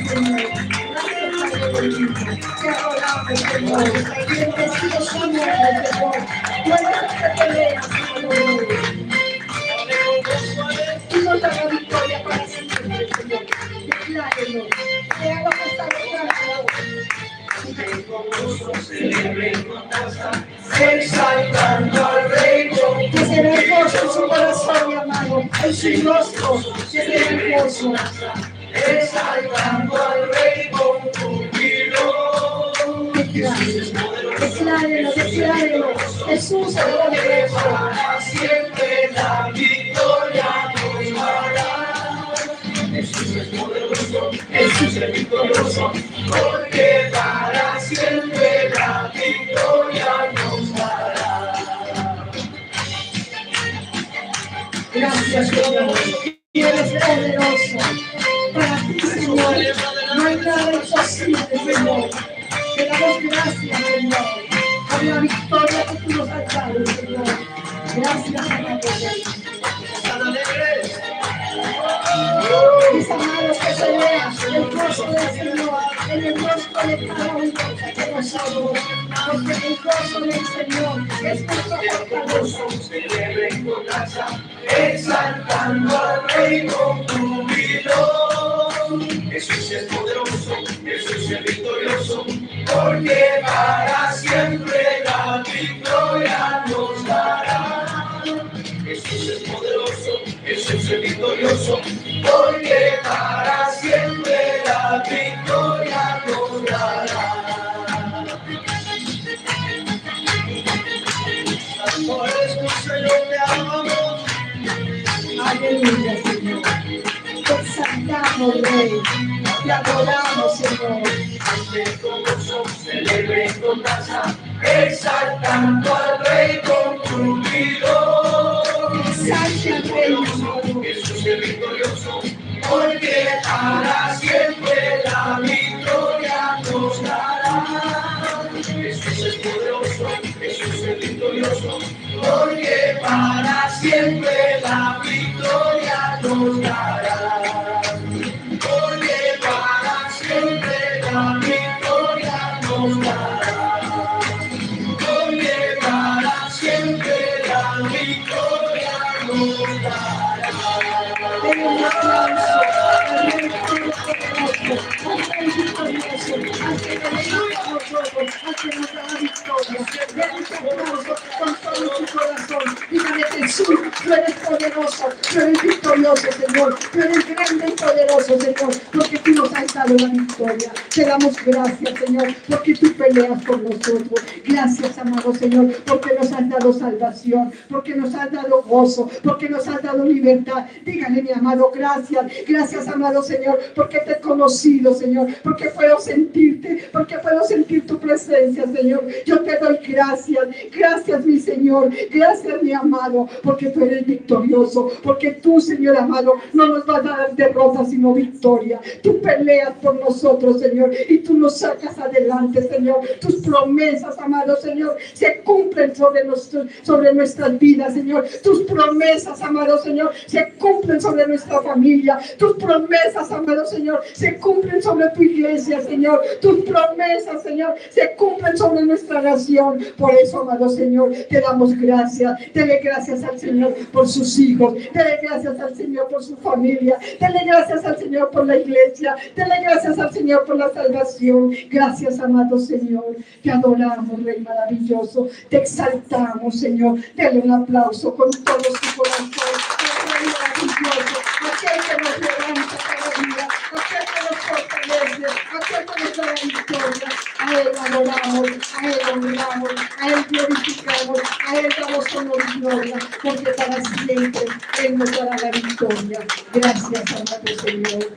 Señor. Gracias, Padre bendito. Te adoramos, Señor. Bendecido su nombre, Señor. Tú eres el que pelea, Señor. Tú nos das la victoria para siempre, Señor. Declárelo. Veamos esta declaración. Exaltando al Rey, Que se ve el gozo en su corazón, mi amado, en su rostro, que se ve el gozo. exaltando al Rey con júbilo. Declárelo, declárelo. Jesús es poderoso. Para siempre la victoria nos dará. Jesús es poderoso, Jesús es victorioso, porque para siempre la victoria nos dará. Gracias, Señor. Y eres poderoso. Para ti, Señor, no hay nada imposible, Señor. Te damos gracias, Señor, por la victoria que tú nos has dado, Señor. Gracias, amado. Mis amados, que se vea el gozo del Señor en el rostro de cada uno de nosotros, porque el gozo del Señor es nuestro fortaleza. Celebren con danza, exaltando al Rey con júbilo. Jesús es poderoso, Jesús es victorioso, porque para siempre la victoria nos dará. Jesús es poderoso, Jesús es victorioso, porque para siempre la victoria nos dará. Por eso, Señor, te amamos. Aleluya, Señor. Te exaltamos, Rey. Te adoramos, Señor. Ante con gozo, celebren con danza, exaltando al Rey con júbilo. Exalte al Rey, amado. Jesús es victorioso, porque para siempre la victoria nos dará. Jesús es poderoso, Jesús es victorioso, porque para siempre la victoria nos dará. Porque para siempre la victoria nos dará. Porque para siempre la victoria nos dará. Den un aplauso al Rey Todopoderoso, al Rey victorioso, al que nos da los ojos, al que nos da la victoria. Den un aplauso con todo su corazón. Dígale, Jesús, tú eres poderoso, tú eres victorioso, Señor. Tú eres grande y poderoso, Señor, porque tú nos has dado la victoria. Te damos gracias, Señor, porque tú peleas por nosotros. Gracias, amado Señor, porque nos has dado salvación, porque nos has dado gozo, porque nos has dado libertad. Dígale, mi amado, gracias. Gracias, amado Señor, porque te he conocido, Señor, porque puedo sentirte, porque puedo sentir tu presencia, Señor. Yo te doy gracias. Gracias, mi Señor. Gracias, mi amado, porque tú eres victorioso, porque tú, Señor amado, no nos vas a dar derrota, sino victoria. Tú peleas por nosotros, Señor, y tú nos sacas adelante, Señor. Tus promesas, amado Señor, se cumplen sobre nuestras vidas, Señor. Tus promesas, amado Señor, se cumplen sobre nuestra familia. Tus promesas, amado Señor, se cumplen sobre tu iglesia, Señor. Tus promesas, Señor, se cumplen sobre nuestra nación. Por eso, amado Señor, te damos gracias. Dele gracias al Señor por sus hijos. Dele gracias al Señor por su familia. Dele gracias al Señor por la iglesia. Dele gracias al Señor por la salvación. Gracias, amado Señor. Te adoramos, Rey maravilloso. Te exaltamos, Señor. Dele un aplauso con todo su corazón. Rey maravilloso. Aquel que nos levanta cada día. Aquel que nos fortalece. Aquel que nos da la victoria. A Él adoramos. A Él honramos. A Él glorificamos. A Él damos honor y gloria. Porque para siempre Él nos dará la victoria. Gracias, amado Señor.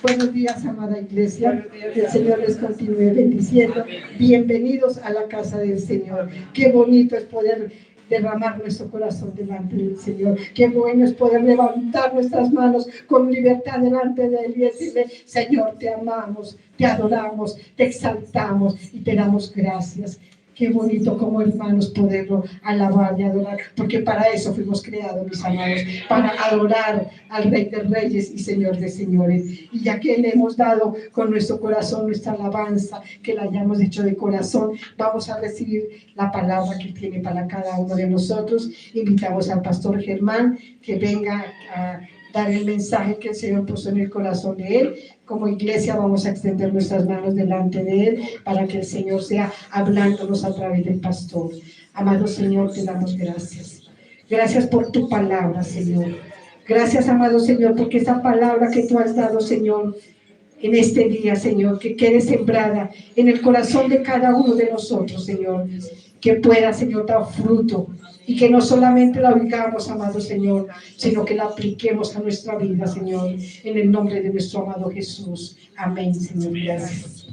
Buenos días, amada iglesia. Que el Señor les continúe bendiciendo. Bienvenidos a la casa del Señor. Qué bonito es poder derramar nuestro corazón delante del Señor. Qué bueno es poder levantar nuestras manos con libertad delante de Él y decirle: Señor, te amamos, te adoramos, te exaltamos y te damos gracias. Qué bonito como hermanos poderlo alabar y adorar, porque para eso fuimos creados, mis amados, para adorar al Rey de Reyes y Señor de Señores. Y ya que le hemos dado con nuestro corazón nuestra alabanza, que la hayamos hecho de corazón, vamos a recibir la palabra que tiene para cada uno de nosotros. Invitamos al pastor Germán que venga a dar el mensaje que el Señor puso en el corazón de él. Como iglesia vamos a extender nuestras manos delante de él para que el Señor sea hablándonos a través del pastor. Amado Señor, te damos gracias. Gracias por tu palabra, Señor. Gracias, amado Señor, porque esa palabra que tú has dado, Señor, en este día, Señor, que quede sembrada en el corazón de cada uno de nosotros, Señor, que pueda, Señor, dar fruto y que no solamente la oigamos, amado Señor, sino que la apliquemos a nuestra vida, Señor, en el nombre de nuestro amado Jesús. Amén, Señor. Gracias.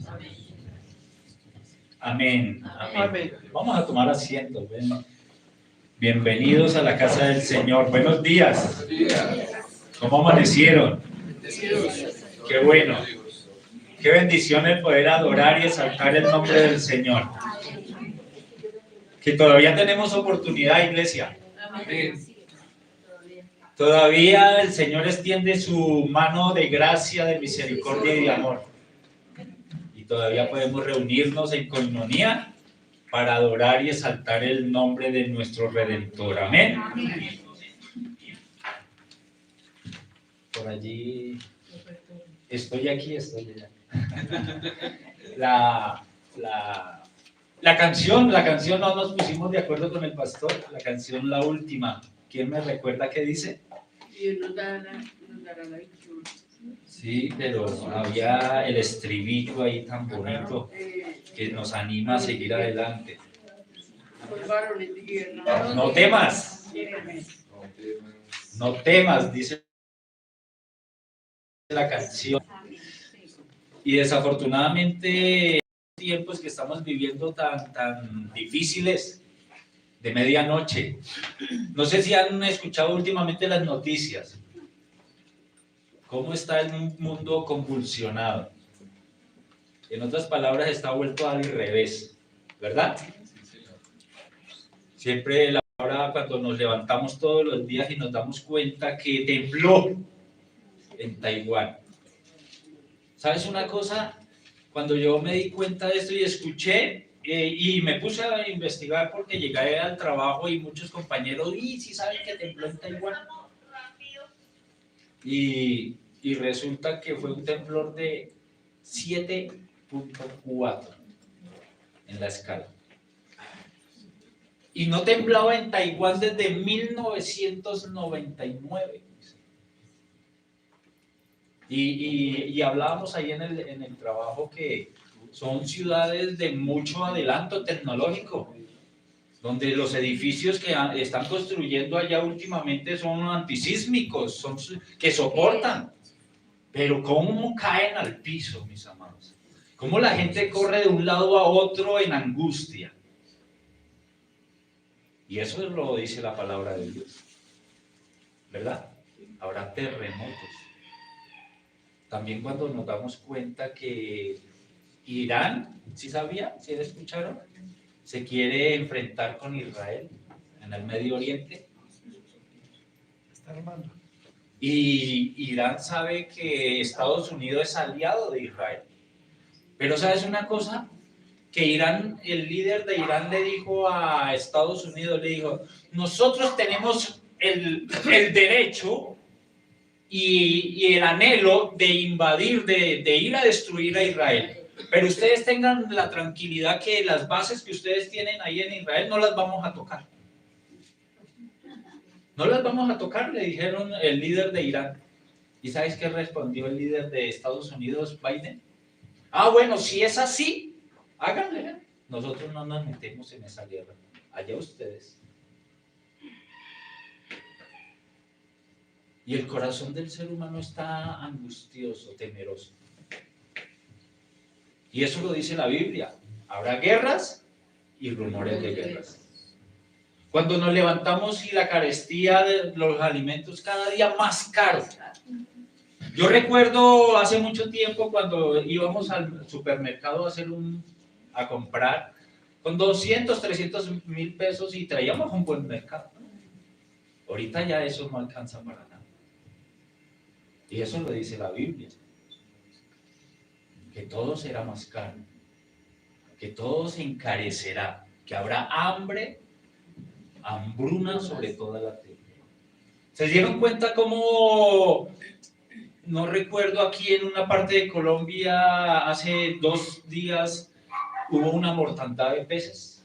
Amén. Amén. Vamos a tomar asiento. Bienvenidos a la casa del Señor. Buenos días. ¿Cómo amanecieron? Qué bueno. Qué bendición el poder adorar y exaltar el nombre del Señor. Que todavía tenemos oportunidad, iglesia. Todavía el Señor extiende su mano de gracia, de misericordia y de amor. Y todavía podemos reunirnos en coinonía para adorar y exaltar el nombre de nuestro Redentor. Amén. Por allí, estoy aquí, estoy allá. La canción no nos pusimos de acuerdo con el pastor, la canción la última. ¿Quién me recuerda qué dice? Dios nos dará la victoria. Sí, pero había el estribillo ahí tan bonito que nos anima a seguir adelante. No temas, no temas, dice la canción. Y desafortunadamente, tiempos que estamos viviendo tan difíciles, de medianoche. No sé si han escuchado últimamente las noticias. ¿Cómo está el mundo convulsionado? En otras palabras, está vuelto al revés, ¿verdad? Siempre la palabra cuando nos levantamos todos los días y nos damos cuenta que tembló en Taiwán. ¿Sabes una cosa? Cuando yo me di cuenta de esto y escuché, y me puse a investigar porque llegué al trabajo y muchos compañeros, ¿y sí saben que tembló en Taiwán? Y resulta que fue un temblor de 7.4 en la escala. Y no temblaba en Taiwán desde 1999. Y hablábamos ahí en el trabajo que son ciudades de mucho adelanto tecnológico, donde los edificios que están construyendo allá últimamente son antisísmicos, que soportan. Pero ¿cómo caen al piso, mis amados? ¿Cómo la gente corre de un lado a otro en angustia? Y eso lo dice la palabra de Dios, ¿verdad? Habrá terremotos. También cuando nos damos cuenta que Irán, ¿sí sabía? ¿Sí escucharon? Se quiere enfrentar con Israel en el Medio Oriente. Está armando. Y Irán sabe que Estados Unidos es aliado de Israel. Pero ¿sabes una cosa? Que Irán, el líder de Irán le dijo a Estados Unidos, le dijo, nosotros tenemos el derecho y el anhelo de invadir, de ir a destruir a Israel. Pero ustedes tengan la tranquilidad que las bases que ustedes tienen ahí en Israel no las vamos a tocar. No las vamos a tocar, le dijeron el líder de Irán. ¿Y sabes qué respondió el líder de Estados Unidos, Biden? Ah, bueno, si es así, háganle. Nosotros no nos metemos en esa guerra. Allá ustedes. Y el corazón del ser humano está angustioso, temeroso. Y eso lo dice la Biblia. Habrá guerras y rumores de guerras. Cuando nos levantamos y la carestía de los alimentos cada día más caro. Yo recuerdo hace mucho tiempo cuando íbamos al supermercado a comprar, con 200, 300.000 pesos y traíamos un buen mercado. Ahorita ya eso no alcanza para nada. Y eso lo dice la Biblia. Que todo será más caro. Que todo se encarecerá. Que habrá hambre, hambruna sobre toda la tierra. ¿Se dieron cuenta cómo, no recuerdo, aquí en una parte de Colombia hace 2 días hubo una mortandad de peces?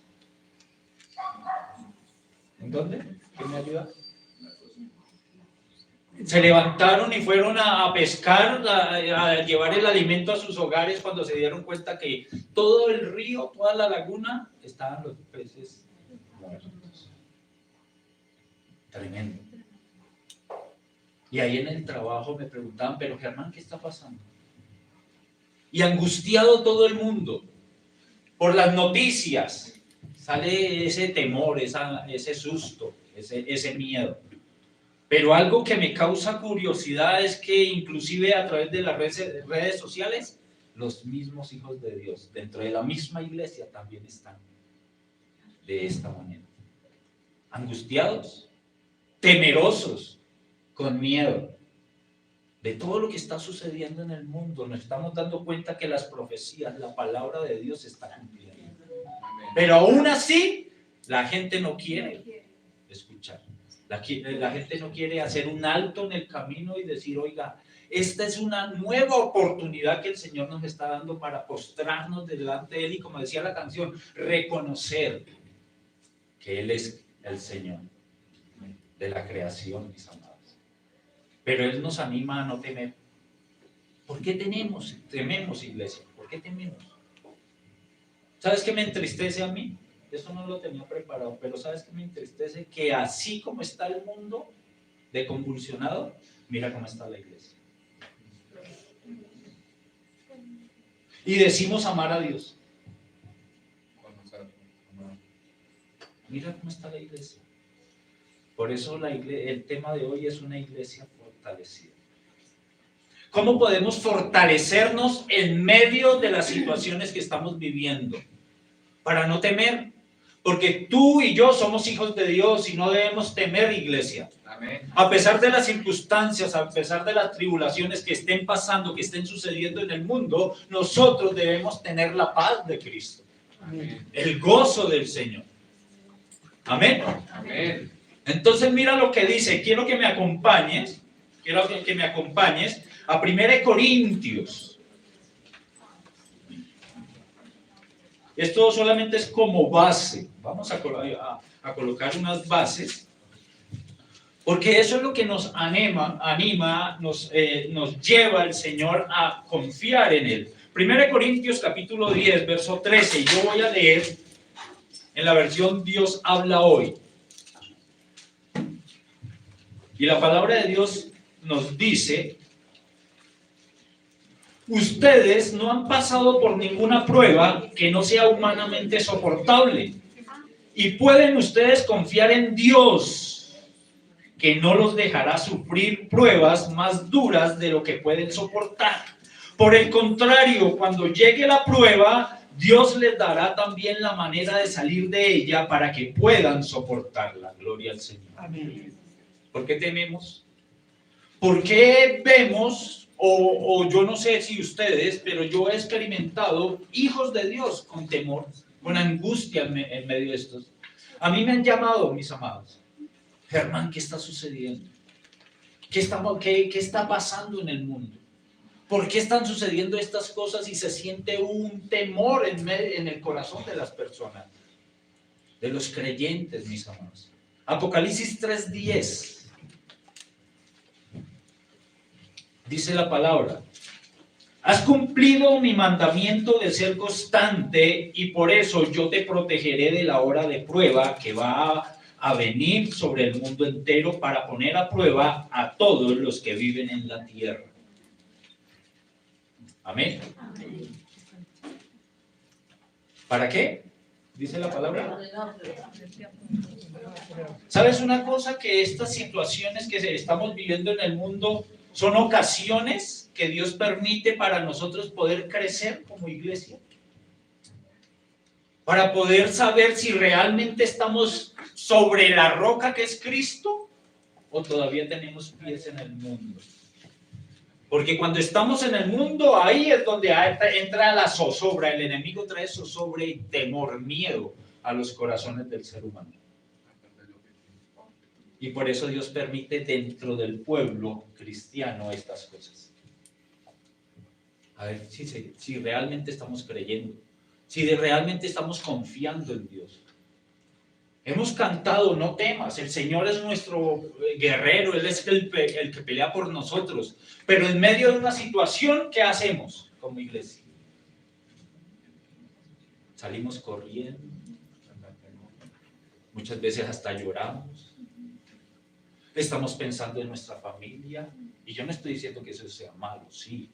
¿En dónde? ¿Quién me ayuda? Se levantaron y fueron a pescar, a llevar el alimento a sus hogares cuando se dieron cuenta que todo el río, toda la laguna, estaban los peces muertos. Tremendo. Y ahí en el trabajo me preguntaban, pero Germán, ¿qué está pasando? Y angustiado todo el mundo por las noticias. Sale ese temor, ese susto, ese miedo. Pero algo que me causa curiosidad es que inclusive a través de las redes sociales, los mismos hijos de Dios, dentro de la misma iglesia, también están de esta manera. Angustiados, temerosos, con miedo de todo lo que está sucediendo en el mundo. Nos estamos dando cuenta que las profecías, la palabra de Dios se está cumpliendo. Pero aún así, la gente no quiere escuchar. La gente no quiere hacer un alto en el camino y decir, oiga, esta es una nueva oportunidad que el Señor nos está dando para postrarnos delante de Él y, como decía la canción, reconocer que Él es el Señor de la creación, mis amados. Pero Él nos anima a no temer. ¿Por qué tememos, iglesia? ¿Por qué tememos? ¿Sabes qué me entristece a mí? Eso no lo tenía preparado, pero ¿sabes qué me entristece? Que así como está el mundo de convulsionado, mira cómo está la iglesia. Y decimos amar a Dios. Mira cómo está la iglesia. Por eso el tema de hoy es una iglesia fortalecida. ¿Cómo podemos fortalecernos en medio de las situaciones que estamos viviendo? Para no temer. Porque tú y yo somos hijos de Dios y no debemos temer, iglesia. Amén. A pesar de las circunstancias, a pesar de las tribulaciones que estén pasando, que estén sucediendo en el mundo, nosotros debemos tener la paz de Cristo. Amén. El gozo del Señor. Amén. Amén. Entonces mira lo que dice. Quiero que me acompañes a 1 Corintios. Esto solamente es como base. Vamos a colocar unas bases. Porque eso es lo que nos anima, nos lleva el Señor a confiar en Él. 1 Corintios capítulo 10, verso 13. Y yo voy a leer en la versión Dios habla hoy. Y la palabra de Dios nos dice: ustedes no han pasado por ninguna prueba que no sea humanamente soportable. Y pueden ustedes confiar en Dios, que no los dejará sufrir pruebas más duras de lo que pueden soportar. Por el contrario, cuando llegue la prueba, Dios les dará también la manera de salir de ella para que puedan soportarla. Gloria al Señor. Amén. ¿Por qué tememos? ¿Por qué vemos, o yo no sé si ustedes, pero yo he experimentado hijos de Dios con temor, con angustia en medio de estos? A mí me han llamado, mis amados: Germán, ¿qué está sucediendo? ¿Qué está pasando en el mundo? ¿Por qué están sucediendo estas cosas? Y se siente un temor en el corazón de las personas, de los creyentes, mis amados. Apocalipsis 3:10. Dice la palabra: has cumplido mi mandamiento de ser constante y por eso yo te protegeré de la hora de prueba que va a venir sobre el mundo entero para poner a prueba a todos los que viven en la tierra. Amén. ¿Para qué? Dice la palabra. ¿Sabes una cosa? Que estas situaciones que estamos viviendo en el mundo son ocasiones que Dios permite para nosotros poder crecer como iglesia. para poder saber si realmente estamos sobre la roca que es Cristo o todavía tenemos pies en el mundo. Porque cuando estamos en el mundo, ahí es donde entra la zozobra. El enemigo trae zozobra y temor, miedo a los corazones del ser humano. Y por eso Dios permite dentro del pueblo cristiano estas cosas. A ver si realmente estamos creyendo, si realmente estamos confiando en Dios. Hemos cantado, no temas, el Señor es nuestro guerrero, Él es el que pelea por nosotros. Pero en medio de una situación, ¿qué hacemos como iglesia? Salimos corriendo, muchas veces hasta lloramos, estamos pensando en nuestra familia, y yo no estoy diciendo que eso sea malo, sí.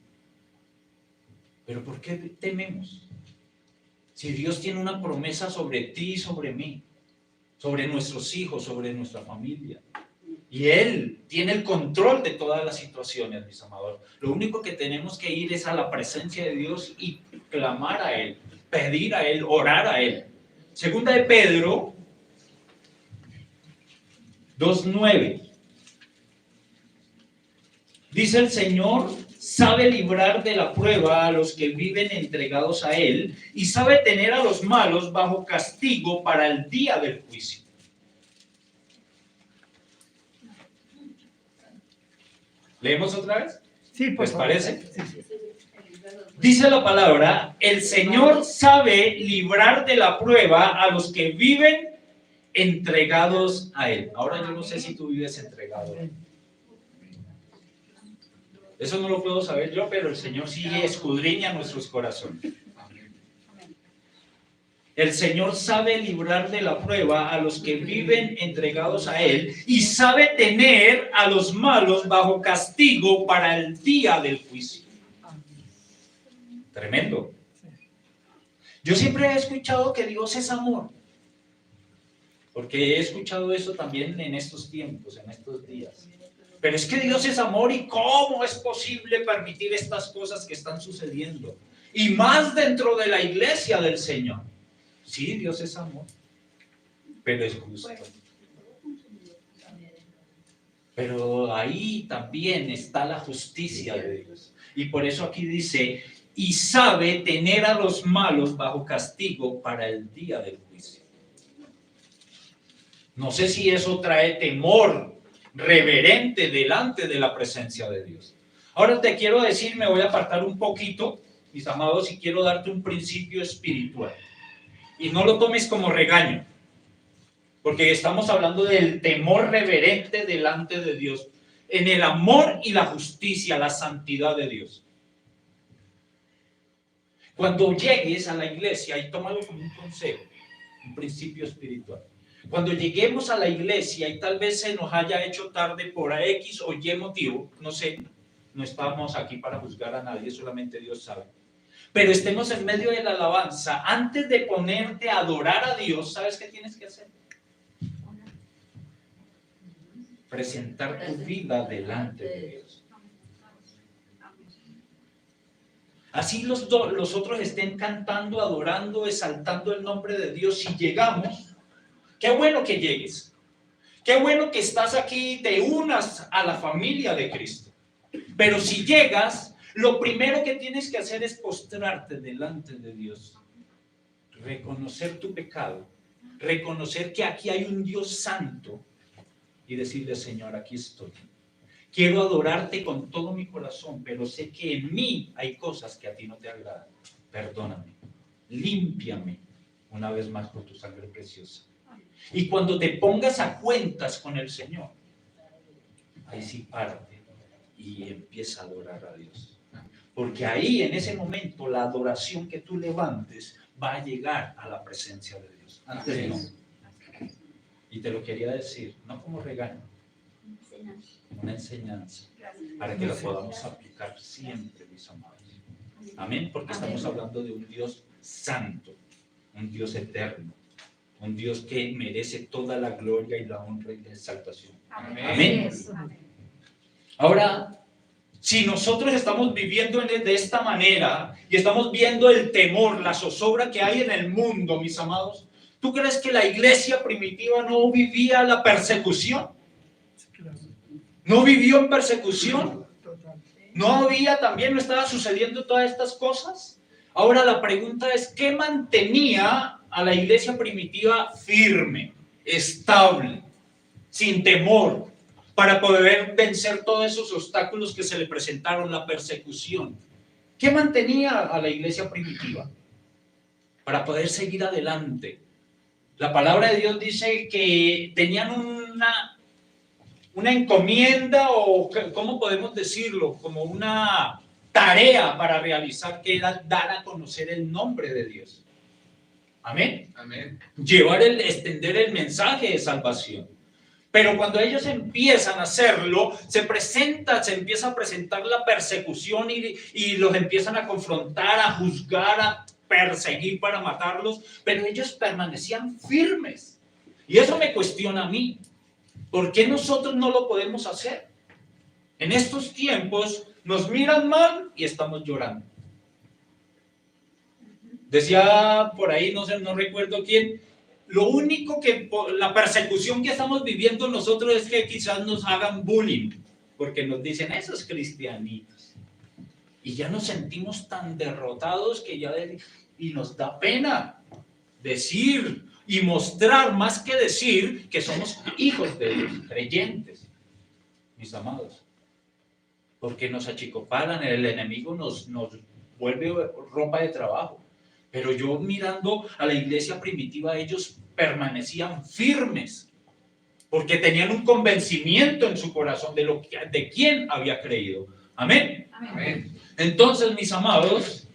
Pero ¿por qué tememos? Si Dios tiene una promesa sobre ti y sobre mí, sobre nuestros hijos, sobre nuestra familia. Y Él tiene el control de todas las situaciones, mis amados. Lo único que tenemos que ir es a la presencia de Dios y clamar a Él, pedir a Él, orar a Él. Segunda de Pedro 2:9. Dice: el Señor sabe librar de la prueba a los que viven entregados a Él y sabe tener a los malos bajo castigo para el día del juicio. ¿Leemos otra vez? Sí, por ¿Les favor. parece? Sí, sí. Dice la palabra: el Señor sabe librar de la prueba a los que viven entregados a Él. Ahora yo no sé si tú vives entregado. Eso no lo puedo saber yo, pero el Señor sí escudriña nuestros corazones. El Señor sabe librar de la prueba a los que viven entregados a Él y sabe tener a los malos bajo castigo para el día del juicio. Tremendo. Yo siempre he escuchado que Dios es amor, porque he escuchado eso también en estos tiempos, en estos días. Pero es que Dios es amor, y ¿cómo es posible permitir estas cosas que están sucediendo? Y más dentro de la iglesia del Señor. Sí, Dios es amor, pero es justo. Pero ahí también está la justicia de Dios. Y por eso aquí dice: y sabe tener a los malos bajo castigo para el día del juicio. No sé si eso trae temor reverente delante de la presencia de Dios. Ahora te quiero decir, me voy a apartar un poquito, mis amados, y quiero darte un principio espiritual. Y no lo tomes como regaño, porque estamos hablando del temor reverente delante de Dios, en el amor y la justicia, la santidad de Dios. Cuando llegues a la iglesia, y tómalo como un consejo, un principio espiritual. Cuando lleguemos a la iglesia y tal vez se nos haya hecho tarde por X o Y motivo, no sé, no estamos aquí para juzgar a nadie, solamente Dios sabe. Pero estemos en medio de la alabanza, antes de ponerte a adorar a Dios, ¿sabes qué tienes que hacer? Presentar tu vida delante de Dios. Así los otros estén cantando, adorando, exaltando el nombre de Dios. Si llegamos, qué bueno que llegues. Qué bueno que estás aquí y te unas a la familia de Cristo. Pero si llegas, lo primero que tienes que hacer es postrarte delante de Dios. Reconocer tu pecado. Reconocer que aquí hay un Dios santo. Y decirle: Señor, aquí estoy. Quiero adorarte con todo mi corazón, pero sé que en mí hay cosas que a ti no te agradan. Perdóname. Límpiame una vez más con tu sangre preciosa. Y cuando te pongas a cuentas con el Señor, ahí sí párate y empieza a adorar a Dios. Porque ahí, en ese momento, la adoración que tú levantes va a llegar a la presencia de Dios. Antes no. Y te lo quería decir, no como regaño, una enseñanza, para que la podamos aplicar siempre, mis amados. Amén, porque estamos hablando de un Dios santo, un Dios eterno, un Dios que merece toda la gloria y la honra y la exaltación. Amén. Ahora, Si nosotros estamos viviendo de esta manera y estamos viendo el temor, la zozobra que hay en el mundo, mis amados, ¿tú crees que la iglesia primitiva no vivía la persecución? ¿No vivió en persecución? ¿No había también, no estaba sucediendo todas estas cosas? Ahora la pregunta es, ¿qué mantenía a la iglesia primitiva firme, estable, sin temor, para poder vencer todos esos obstáculos que se le presentaron, la persecución? ¿Qué mantenía a la iglesia primitiva para poder seguir adelante? La palabra de Dios dice que tenían una encomienda, o ¿cómo podemos decirlo? Como una tarea para realizar, que era dar a conocer el nombre de Dios. Amén. Amén. Extender el mensaje de salvación. Pero cuando ellos empiezan a hacerlo, se empieza a presentar la persecución y los empiezan a confrontar, a juzgar, a perseguir para matarlos, pero ellos permanecían firmes. Y eso me cuestiona a mí. ¿Por qué nosotros no lo podemos hacer? En estos tiempos nos miran mal y estamos llorando. Decía por ahí, no recuerdo quién, lo único que, la persecución que estamos viviendo nosotros es que quizás nos hagan bullying, porque nos dicen esos cristianitos. Y ya nos sentimos tan derrotados que y nos da pena decir y mostrar, más que decir, que somos hijos de Dios, creyentes, mis amados. Porque nos achicopalan, el enemigo nos vuelve ropa de trabajo. Pero yo mirando a la iglesia primitiva, ellos permanecían firmes, porque tenían un convencimiento en su corazón de quién había creído. Amén. Amén. Entonces, mis amados,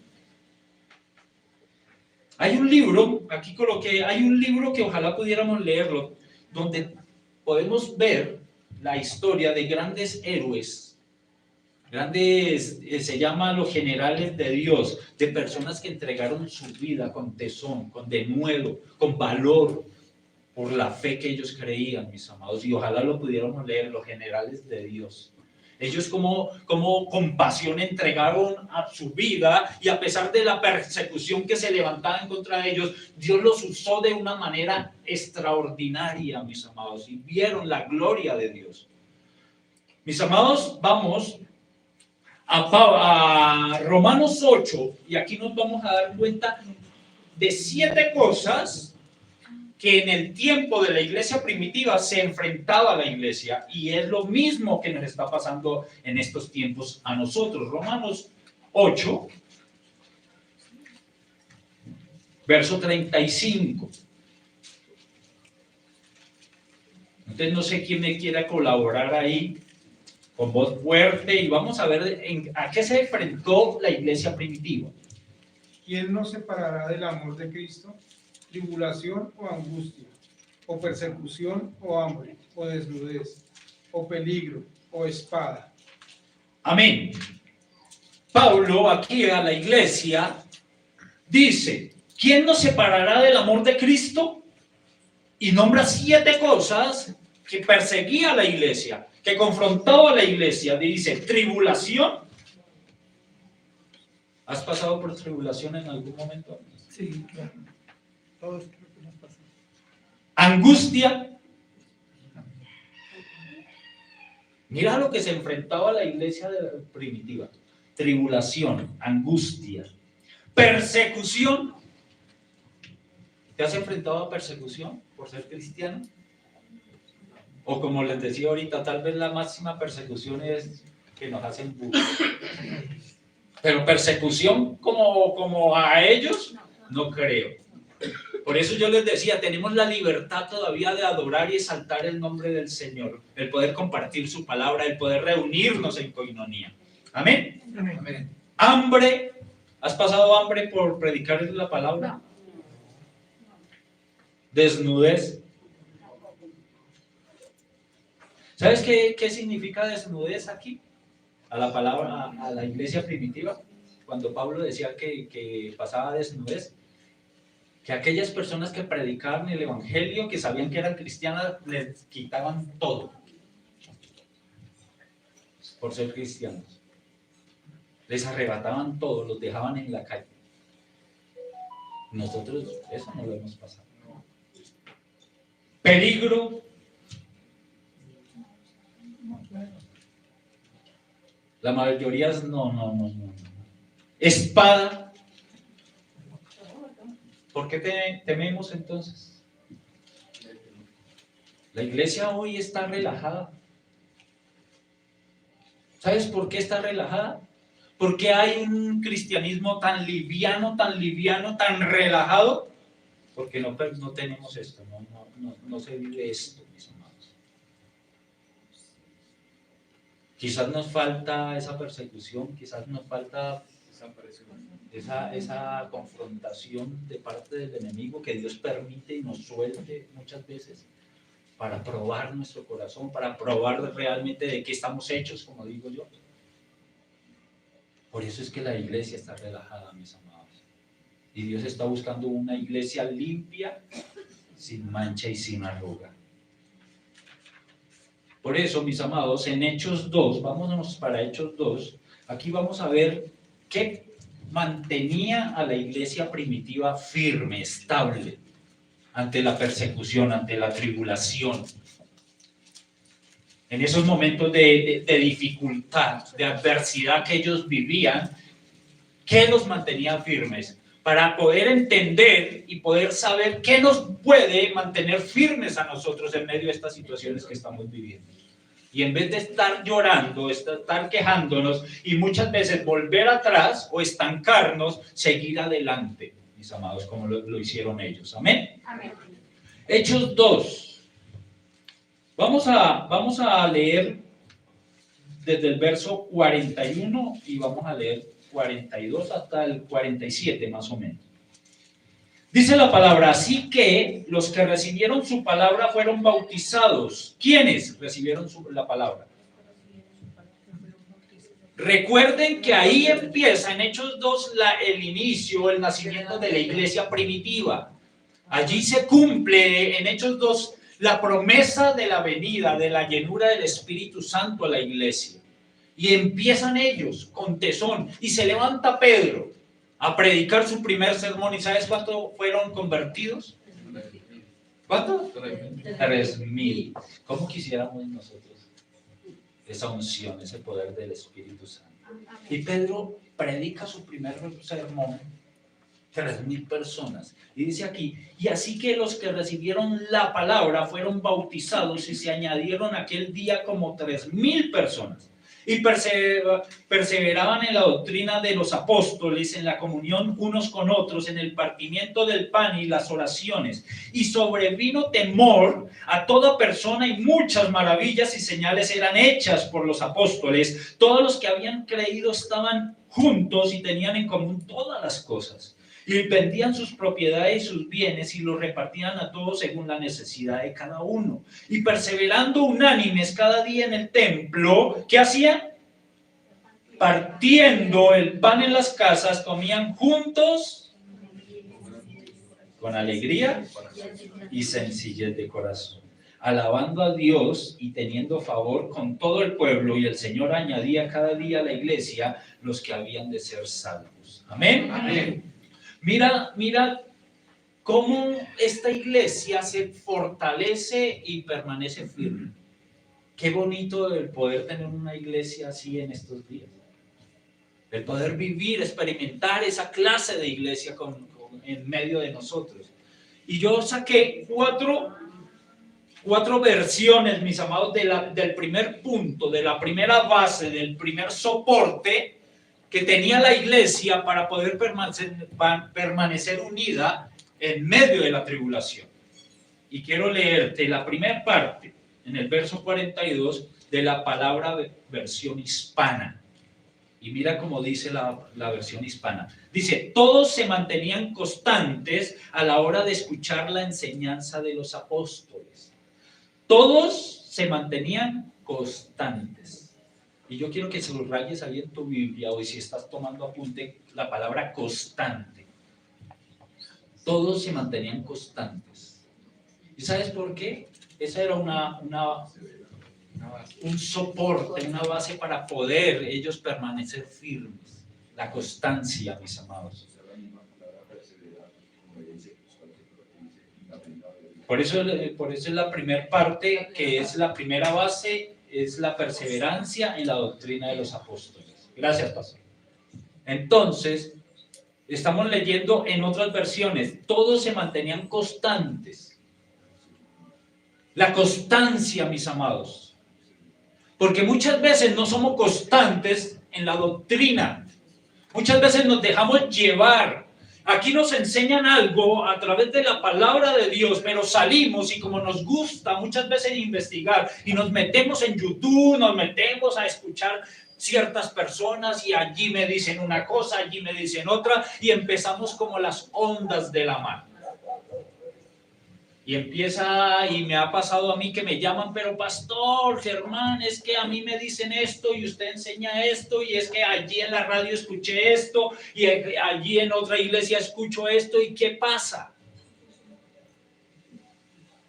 hay un libro, aquí coloqué, hay un libro que ojalá pudiéramos leerlo, donde podemos ver la historia de grandes héroes. Se llama Los Generales de Dios, de personas que entregaron su vida con tesón, con denuedo, con valor, por la fe que ellos creían, mis amados, y ojalá lo pudiéramos leer, Los Generales de Dios. Ellos como con pasión entregaron a su vida, y a pesar de la persecución que se levantaba en contra de ellos, Dios los usó de una manera extraordinaria, mis amados, y vieron la gloria de Dios. Mis amados, vamos a Romanos 8, y aquí nos vamos a dar cuenta de 7 cosas que en el tiempo de la iglesia primitiva se enfrentaba a la iglesia, y es lo mismo que nos está pasando en estos tiempos a nosotros. Romanos 8, verso 35. Entonces no sé quién me quiera colaborar ahí con voz fuerte, y vamos a ver a qué se enfrentó la iglesia primitiva. ¿Quién nos separará del amor de Cristo? ¿Tribulación o angustia? ¿O persecución o hambre? ¿O desnudez? ¿O peligro? ¿O espada? Amén. Pablo aquí a la iglesia dice, ¿quién nos separará del amor de Cristo? Y nombra 7 cosas que perseguía a la iglesia, que confrontaba a la iglesia. Dice, tribulación. ¿Has pasado por tribulación en algún momento? Sí, claro. Todos creo que nos pasamos. Angustia. Mira lo que se enfrentaba a la iglesia primitiva. Tribulación, angustia, persecución. ¿Te has enfrentado a persecución por ser cristiano? O como les decía ahorita, tal vez la máxima persecución es que nos hacen bullying. Pero persecución como a ellos, no creo. Por eso yo les decía, tenemos la libertad todavía de adorar y exaltar el nombre del Señor, el poder compartir su palabra, el poder reunirnos en coinonía. Amén. Amén. Hambre. ¿Has pasado hambre por predicar la palabra? No. Desnudez. ¿Sabes qué significa desnudez aquí? A la palabra, a la iglesia primitiva, cuando Pablo decía que pasaba desnudez, que aquellas personas que predicaban el evangelio, que sabían que eran cristianas, les quitaban todo por ser cristianos. Les arrebataban todo, los dejaban en la calle. Nosotros eso no lo hemos pasado. Peligro. La mayoría es no. Espada. ¿Por qué tememos entonces? La iglesia hoy está relajada. ¿Sabes por qué está relajada? Porque hay un cristianismo tan liviano, tan relajado. Porque no tenemos esto, no se vive esto, mis amados. Quizás nos falta esa persecución, quizás nos falta esa confrontación de parte del enemigo que Dios permite y nos suelte muchas veces para probar nuestro corazón, para probar realmente de qué estamos hechos, como digo yo. Por eso es que la iglesia está relajada, mis amados. Y Dios está buscando una iglesia limpia, sin mancha y sin arruga. Por eso, mis amados, en Hechos 2, vámonos para Hechos 2, aquí vamos a ver qué mantenía a la iglesia primitiva firme, estable, ante la persecución, ante la tribulación. En esos momentos de dificultad, de adversidad que ellos vivían, ¿qué los mantenía firmes? Para poder entender y poder saber qué nos puede mantener firmes a nosotros en medio de estas situaciones que estamos viviendo. Y en vez de estar llorando, estar quejándonos y muchas veces volver atrás o estancarnos, seguir adelante, mis amados, como lo hicieron ellos. Amén. Amén. Hechos 2. Vamos a leer desde el verso 41 y vamos a leer 42 hasta el 47 más o menos. Dice la palabra, así que los que recibieron su palabra fueron bautizados. ¿Quiénes recibieron la palabra? Recuerden que ahí empieza en Hechos 2 el inicio, el nacimiento de la iglesia primitiva. Allí se cumple en Hechos 2 la promesa de la venida, de la llenura del Espíritu Santo a la iglesia. Y empiezan ellos con tesón y se levanta Pedro a predicar su primer sermón. ¿Y sabes cuántos fueron convertidos? ¿Cuántos? 3,000. ¿Cómo quisiéramos nosotros esa unción, ese poder del Espíritu Santo? Y Pedro predica su primer sermón, 3,000 personas. Y dice aquí, y así que los que recibieron la palabra fueron bautizados y se añadieron aquel día como 3,000 personas. Y perseveraban en la doctrina de los apóstoles, en la comunión unos con otros, en el partimiento del pan y las oraciones. Y sobrevino temor a toda persona y muchas maravillas y señales eran hechas por los apóstoles. Todos los que habían creído estaban juntos y tenían en común todas las cosas. Y vendían sus propiedades y sus bienes y los repartían a todos según la necesidad de cada uno. Y perseverando unánimes cada día en el templo, ¿qué hacían? Partiendo el pan en las casas, comían juntos con alegría y sencillez de corazón, alabando a Dios y teniendo favor con todo el pueblo. Y el Señor añadía cada día a la iglesia los que habían de ser salvos. Amén. Amén. Mira cómo esta iglesia se fortalece y permanece firme. Qué bonito el poder tener una iglesia así en estos días. El poder vivir, experimentar esa clase de iglesia en medio de nosotros. Y yo saqué cuatro versiones, mis amados, del primer punto, de la primera base, del primer soporte que tenía la iglesia para poder permanecer unida en medio de la tribulación. Y quiero leerte la primera parte, en el verso 42, de la palabra versión hispana. Y mira cómo dice la versión hispana. Dice, todos se mantenían constantes a la hora de escuchar la enseñanza de los apóstoles. Todos se mantenían constantes. Y yo quiero que subrayes ahí en tu Biblia, o si estás tomando apunte, la palabra constante. Todos se mantenían constantes. ¿Y sabes por qué? Esa era un soporte, una base para poder ellos permanecer firmes. La constancia, mis amados. Por eso es la primera parte, que es la primera base, es la perseverancia en la doctrina de los apóstoles. Gracias, pastor. Entonces, estamos leyendo en otras versiones, todos se mantenían constantes. La constancia, mis amados. Porque muchas veces no somos constantes en la doctrina. Muchas veces nos dejamos llevar. Aquí nos enseñan algo a través de la palabra de Dios, pero salimos y como nos gusta muchas veces investigar y nos metemos en YouTube, nos metemos a escuchar ciertas personas y allí me dicen una cosa, allí me dicen otra y empezamos como las ondas de la mar. Y empieza, y me ha pasado a mí que me llaman, pero pastor, Germán, es que a mí me dicen esto y usted enseña esto, y es que allí en la radio escuché esto, y allí en otra iglesia escucho esto, ¿y qué pasa?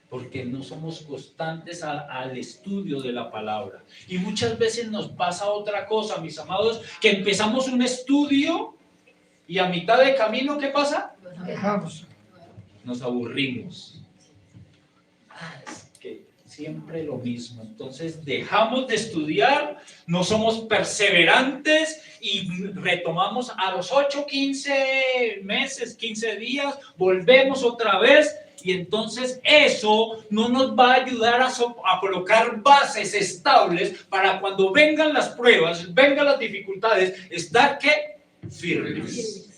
Porque no somos constantes al estudio de la palabra. Y muchas veces nos pasa otra cosa, mis amados, que empezamos un estudio y a mitad de camino, ¿qué pasa? Dejamos. Nos aburrimos. Es que siempre lo mismo. Entonces dejamos de estudiar, no somos perseverantes y retomamos a los 8, 15 meses, 15 días, volvemos otra vez y entonces eso no nos va a ayudar a colocar bases estables para cuando vengan las pruebas, vengan las dificultades, estar ¿qué? Firmes.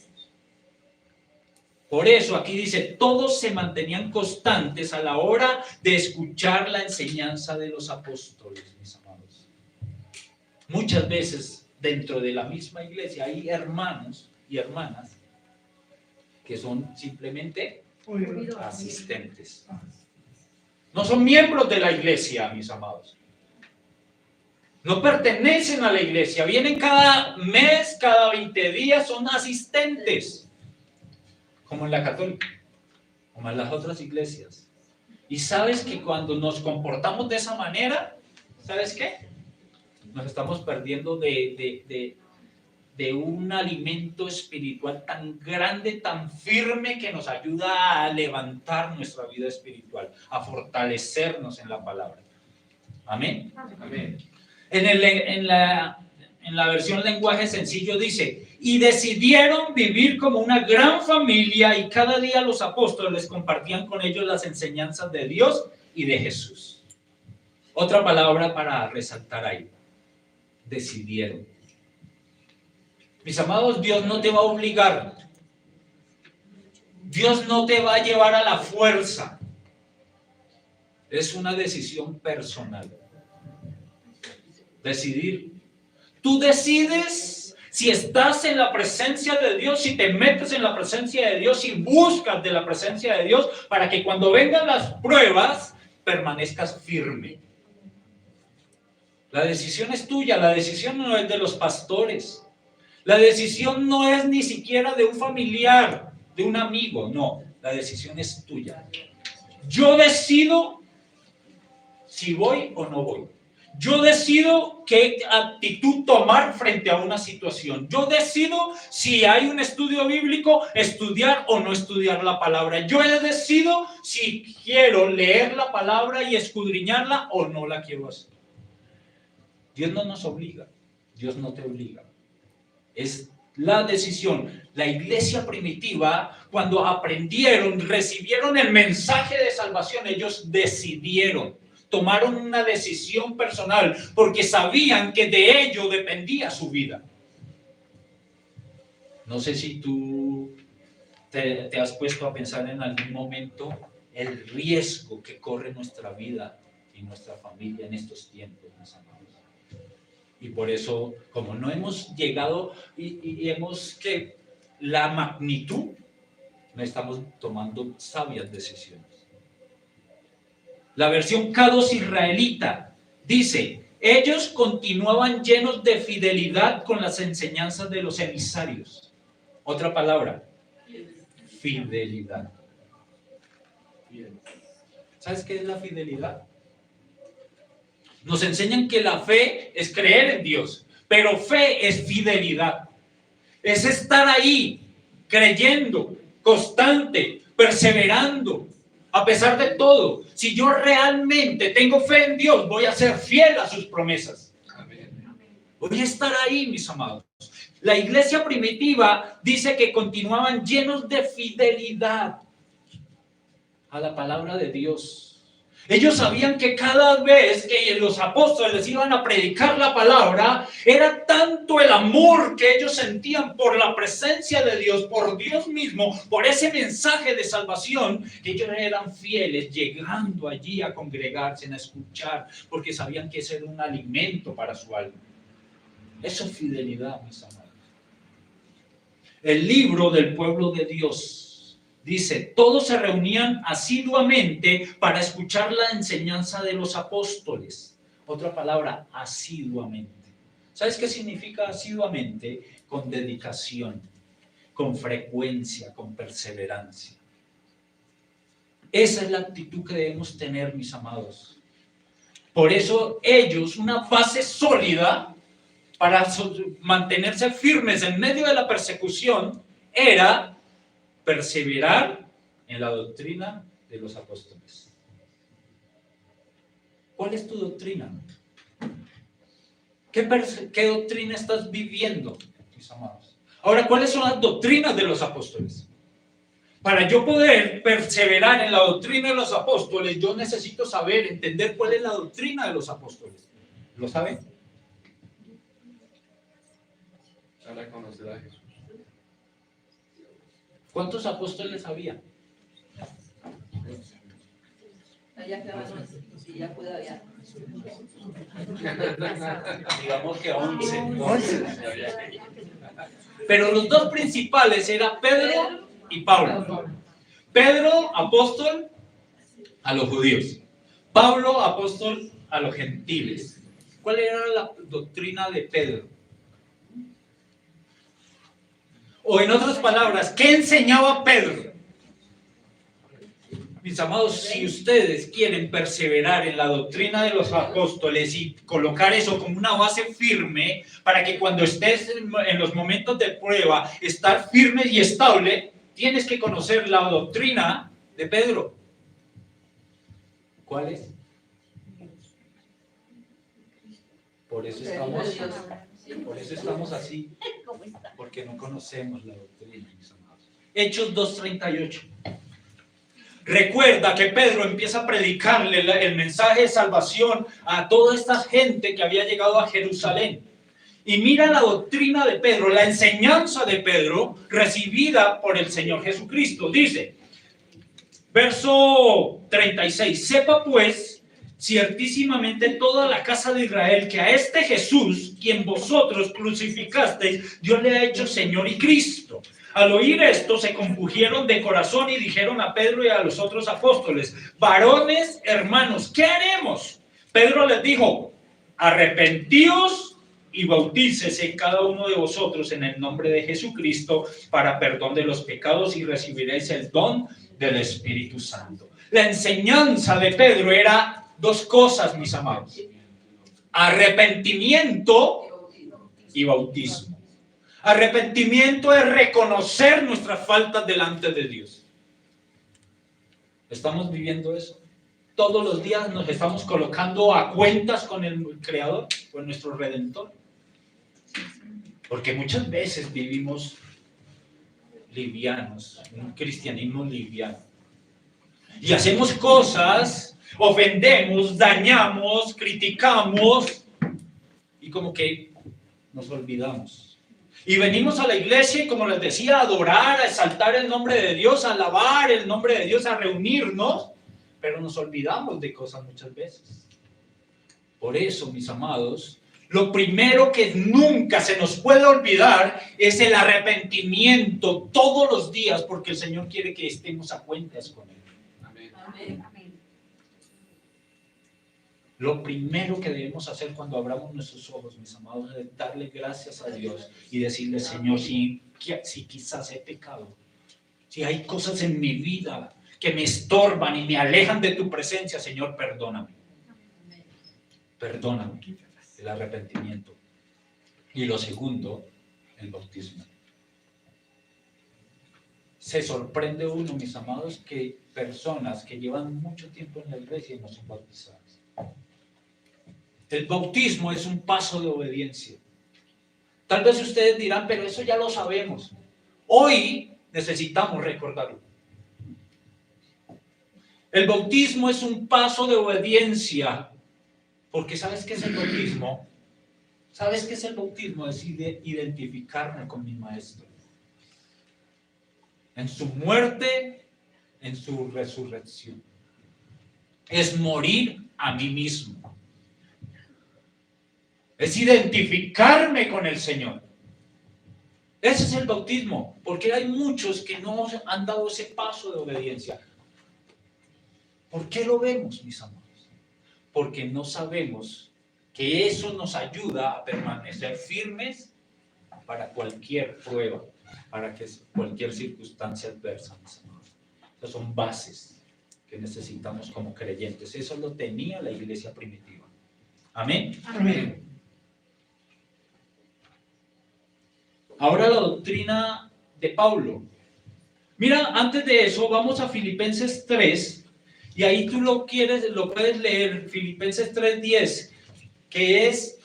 Por eso aquí dice, todos se mantenían constantes a la hora de escuchar la enseñanza de los apóstoles, mis amados. Muchas veces dentro de la misma iglesia hay hermanos y hermanas que son simplemente asistentes. No son miembros de la iglesia, mis amados. No pertenecen a la iglesia, vienen cada mes, cada 20 días, son asistentes. Como en la católica, como en las otras iglesias. Y sabes que cuando nos comportamos de esa manera, ¿sabes qué? Nos estamos perdiendo de un alimento espiritual tan grande, tan firme, que nos ayuda a levantar nuestra vida espiritual, a fortalecernos en la palabra. Amén. Amén. En la versión lenguaje sencillo dice, y decidieron vivir como una gran familia y cada día los apóstoles compartían con ellos las enseñanzas de Dios y de Jesús. Otra palabra para resaltar ahí, decidieron. Mis amados, Dios no te va a obligar. Dios no te va a llevar a la fuerza. Es una decisión personal. Decidir. Tú decides si estás en la presencia de Dios, si te metes en la presencia de Dios, si buscas de la presencia de Dios, para que cuando vengan las pruebas, permanezcas firme. La decisión es tuya, la decisión no es de los pastores. La decisión no es ni siquiera de un familiar, de un amigo, no. La decisión es tuya. Yo decido si voy o no voy. Yo decido qué actitud tomar frente a una situación. Yo decido si hay un estudio bíblico, estudiar o no estudiar la palabra. Yo decido si quiero leer la palabra y escudriñarla o no la quiero hacer. Dios no nos obliga. Dios no te obliga. Es la decisión. La iglesia primitiva, cuando aprendieron, recibieron el mensaje de salvación, ellos decidieron. Tomaron una decisión personal porque sabían que de ello dependía su vida. No sé si tú te has puesto a pensar en algún momento el riesgo que corre nuestra vida y nuestra familia en estos tiempos, mis amados. Y por eso, como no hemos llegado y hemos que la magnitud, no estamos tomando sabias decisiones. La versión K2 israelita dice, ellos continuaban llenos de fidelidad con las enseñanzas de los emisarios. Otra palabra, fidelidad. ¿Sabes qué es la fidelidad? Nos enseñan que la fe es creer en Dios, pero fe es fidelidad. Es estar ahí, creyendo, constante, perseverando, a pesar de todo. Si yo realmente tengo fe en Dios, voy a ser fiel a sus promesas. Voy a estar ahí, mis amados. La iglesia primitiva dice que continuaban llenos de fidelidad a la palabra de Dios. Ellos sabían que cada vez que los apóstoles iban a predicar la palabra, era tanto el amor que ellos sentían por la presencia de Dios, por Dios mismo, por ese mensaje de salvación, que ellos eran fieles, llegando allí a congregarse, a escuchar, porque sabían que ese era un alimento para su alma. Eso es fidelidad, mis amados. El libro del pueblo de Dios dice, todos se reunían asiduamente para escuchar la enseñanza de los apóstoles. Otra palabra, asiduamente. ¿Sabes qué significa asiduamente? Con dedicación, con frecuencia, con perseverancia. Esa es la actitud que debemos tener, mis amados. Por eso ellos, una base sólida para mantenerse firmes en medio de la persecución, era perseverar en la doctrina de los apóstoles. ¿Cuál es tu doctrina? ¿Qué doctrina estás viviendo, mis amados? Ahora, ¿cuáles son las doctrinas de los apóstoles? Para yo poder perseverar en la doctrina de los apóstoles, yo necesito saber, entender cuál es la doctrina de los apóstoles. ¿Lo saben? Para conocer a Jesús. ¿Cuántos apóstoles había? Allá quedaron, sí, ya puede haber. Digamos que 11. Pero los dos principales eran Pedro y Pablo. Pedro, apóstol a los judíos. Pablo, apóstol a los gentiles. ¿Cuál era la doctrina de Pedro? O en otras palabras, ¿qué enseñaba Pedro? Mis amados, si ustedes quieren perseverar en la doctrina de los apóstoles y colocar eso como una base firme, para que cuando estés en los momentos de prueba, estar firme y estable, tienes que conocer la doctrina de Pedro. ¿Cuál es? Por eso estamos así, porque no conocemos la doctrina, mis amados. Hechos 2:38. Recuerda que Pedro empieza a predicarle el mensaje de salvación a toda esta gente que había llegado a Jerusalén. Y mira la doctrina de Pedro, la enseñanza de Pedro recibida por el Señor Jesucristo. Dice, verso 36, sepa pues ciertísimamente toda la casa de Israel que a este Jesús, quien vosotros crucificasteis, Dios le ha hecho Señor y Cristo. Al oír esto, se compungieron de corazón y dijeron a Pedro y a los otros apóstoles, varones, hermanos, ¿qué haremos? Pedro les dijo, arrepentíos y bautícese cada uno de vosotros en el nombre de Jesucristo para perdón de los pecados y recibiréis el don del Espíritu Santo. La enseñanza de Pedro era dos cosas, mis amados: arrepentimiento y bautismo. Arrepentimiento es reconocer nuestras faltas delante de Dios. ¿Estamos viviendo eso? Todos los días nos estamos colocando a cuentas con el Creador, con nuestro Redentor. Porque muchas veces vivimos livianos, un cristianismo liviano. Y hacemos cosas, ofendemos, dañamos, criticamos y como que nos olvidamos. Y venimos a la iglesia y, como les decía, a adorar, a exaltar el nombre de Dios, a alabar el nombre de Dios, a reunirnos, pero nos olvidamos de cosas muchas veces. Por eso, mis amados, lo primero que nunca se nos puede olvidar es el arrepentimiento todos los días, porque el Señor quiere que estemos a cuentas con Él. Amén. Amén. Lo primero que debemos hacer cuando abramos nuestros ojos, mis amados, es darle gracias a Dios y decirle, Señor, si quizás he pecado, si hay cosas en mi vida que me estorban y me alejan de tu presencia, Señor, perdóname. Perdóname. El arrepentimiento. Y lo segundo, el bautismo. se sorprende uno, mis amados, que personas que llevan mucho tiempo en la iglesia no son bautizadas. El bautismo es un paso de obediencia. Tal vez ustedes dirán, pero eso ya lo sabemos. Hoy necesitamos recordarlo. El bautismo es un paso de obediencia, porque ¿sabes qué es el bautismo? ¿Sabes qué es el bautismo? Es identificarme con mi maestro. En su muerte, en su resurrección. Es morir a mí mismo. Es identificarme con el Señor. Ese es el bautismo, porque hay muchos que no han dado ese paso de obediencia. ¿Por qué lo vemos, mis amados? Porque no sabemos que eso nos ayuda a permanecer firmes para cualquier prueba, para cualquier circunstancia adversa, mis amados. Esas son bases que necesitamos como creyentes. Eso lo tenía la iglesia primitiva. Amén. Amén. Ahora la doctrina de Pablo. Mira, antes de eso, vamos a Filipenses 3, y ahí tú lo puedes leer, Filipenses 3:10, que es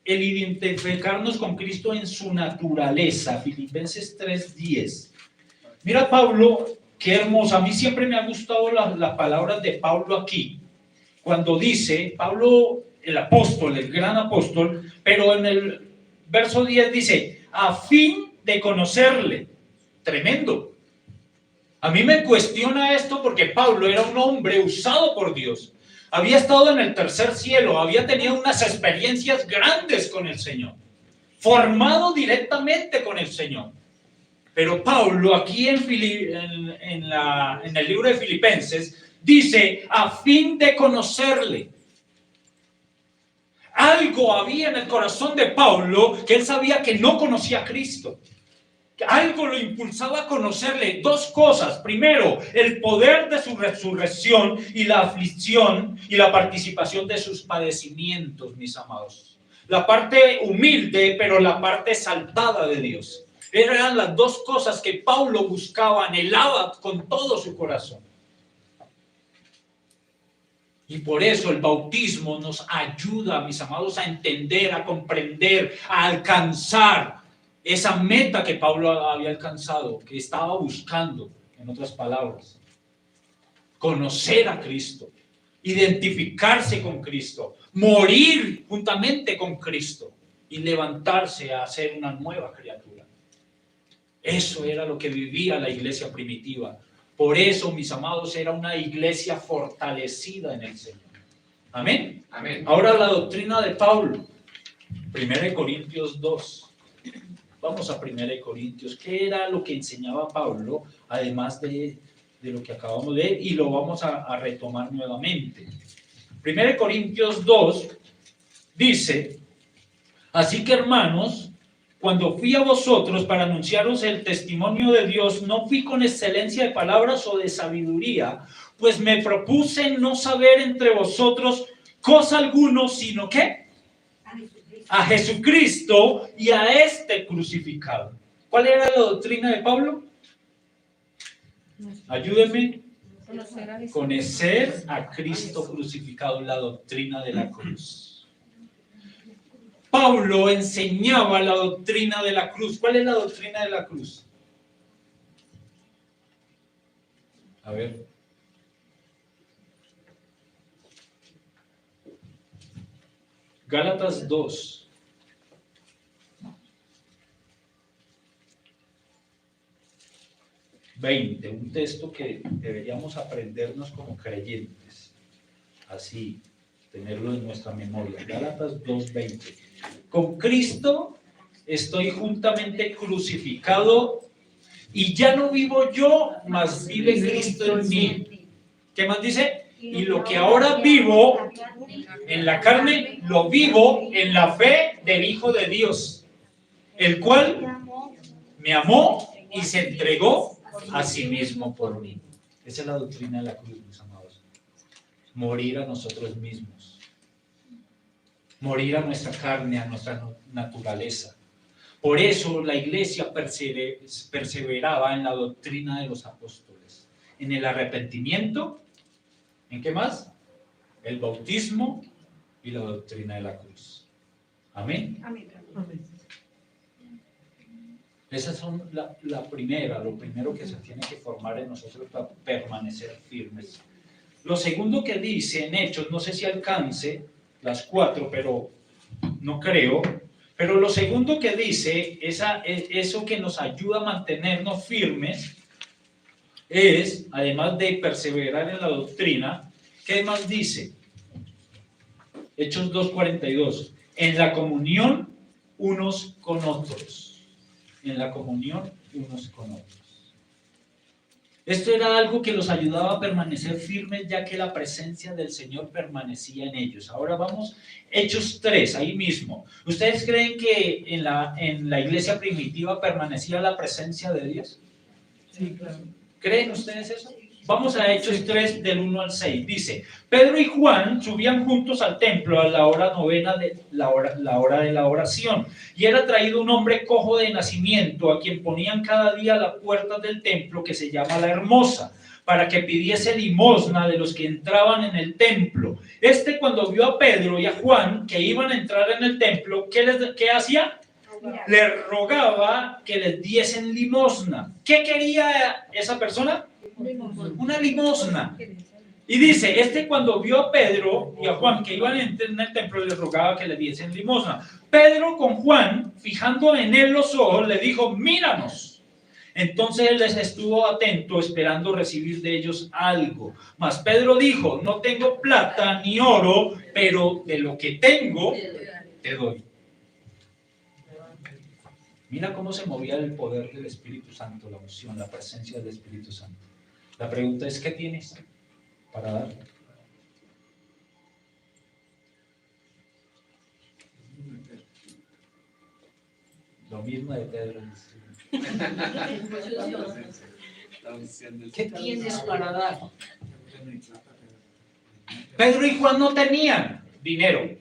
el identificarnos con Cristo en su naturaleza. Filipenses 3:10. Mira, Pablo, qué hermoso. A mí siempre me ha gustado las palabras de Pablo aquí. Cuando dice, Pablo, el apóstol, el gran apóstol, pero en el verso 10 dice, a fin de conocerle. Tremendo. A mí me cuestiona esto porque Pablo era un hombre usado por Dios. Había estado en el tercer cielo, había tenido unas experiencias grandes con el Señor, formado directamente con el Señor. Pero Pablo aquí en el libro de Filipenses dice, a fin de conocerle. Algo había en el corazón de Pablo que él sabía que no conocía a Cristo. Algo lo impulsaba a conocerle. Dos cosas. Primero, el poder de su resurrección y la aflicción y la participación de sus padecimientos, mis amados. La parte humilde, pero la parte exaltada de Dios. Eran las dos cosas que Pablo buscaba, anhelaba con todo su corazón. Y por eso el bautismo nos ayuda, mis amados, a entender, a comprender, a alcanzar esa meta que Pablo había alcanzado, que estaba buscando, en otras palabras. Conocer a Cristo, identificarse con Cristo, morir juntamente con Cristo y levantarse a ser una nueva criatura. Eso era lo que vivía la iglesia primitiva. Por eso, mis amados, era una iglesia fortalecida en el Señor. Amén. Amén. Ahora la doctrina de Pablo. 1 Corintios 2. Vamos a 1 Corintios. ¿Qué era lo que enseñaba Pablo? Además de lo que acabamos de ver, y lo vamos a retomar nuevamente. 1 Corintios 2 dice, así que hermanos, cuando fui a vosotros para anunciaros el testimonio de Dios, no fui con excelencia de palabras o de sabiduría, pues me propuse no saber entre vosotros cosa alguno, sino ¿qué? A Jesucristo y a este crucificado. ¿Cuál era la doctrina de Pablo? Ayúdenme. Conocer a Cristo crucificado, la doctrina de la cruz. Pablo enseñaba la doctrina de la cruz. ¿Cuál es la doctrina de la cruz? A ver. Gálatas 2. Un texto que deberíamos aprendernos como creyentes, así, tenerlo en nuestra memoria. Gálatas 2:20. Con Cristo estoy juntamente crucificado y ya no vivo yo, mas vive Cristo en mí. ¿Qué más dice? Y lo que ahora vivo en la carne, lo vivo en la fe del Hijo de Dios, el cual me amó y se entregó a sí mismo por mí. Esa es la doctrina de la cruz, mis amados. Morir a nosotros mismos. Morir a nuestra carne, a nuestra naturaleza. Por eso la iglesia perseveraba en la doctrina de los apóstoles, en el arrepentimiento, ¿en qué más? El bautismo y la doctrina de la cruz. Amén. Amén. Esas son lo primero que se tiene que formar en nosotros para permanecer firmes. Lo segundo que dice en Hechos, no sé si alcance las 4, pero no creo, pero lo segundo que dice, eso que nos ayuda a mantenernos firmes, es, además de perseverar en la doctrina, ¿qué más dice? Hechos 2:42, en la comunión unos con otros. En la comunión unos con otros. Esto era algo que los ayudaba a permanecer firmes, ya que la presencia del Señor permanecía en ellos. Ahora vamos, Hechos 3, ahí mismo. ¿Ustedes creen que en la iglesia primitiva permanecía la presencia de Dios? Sí, claro. ¿Creen ustedes eso? Vamos a Hechos 3, del 1 al 6. Dice, Pedro y Juan subían juntos al templo a la hora novena, la hora de la oración. Y era traído un hombre cojo de nacimiento, a quien ponían cada día a la puerta del templo, que se llama La Hermosa, para que pidiese limosna de los que entraban en el templo. Cuando vio a Pedro y a Juan, que iban a entrar en el templo, ¿qué hacía? Le rogaba que les diesen limosna. ¿Qué quería esa persona? Una limosna. Y dice, cuando vio a Pedro y a Juan que iban a entrar en el templo, les rogaba que le diesen limosna. Pedro con Juan, fijando en él los ojos, le dijo, míranos. Entonces él les estuvo atento, esperando recibir de ellos algo. Mas Pedro dijo, no tengo plata ni oro, pero de lo que tengo, te doy. Mira cómo se movía el poder del Espíritu Santo, la unción, la presencia del Espíritu Santo. La pregunta es, ¿qué tienes para dar? Lo mismo de Pedro. ¿Qué tienes para dar? Pedro y Juan no tenían dinero.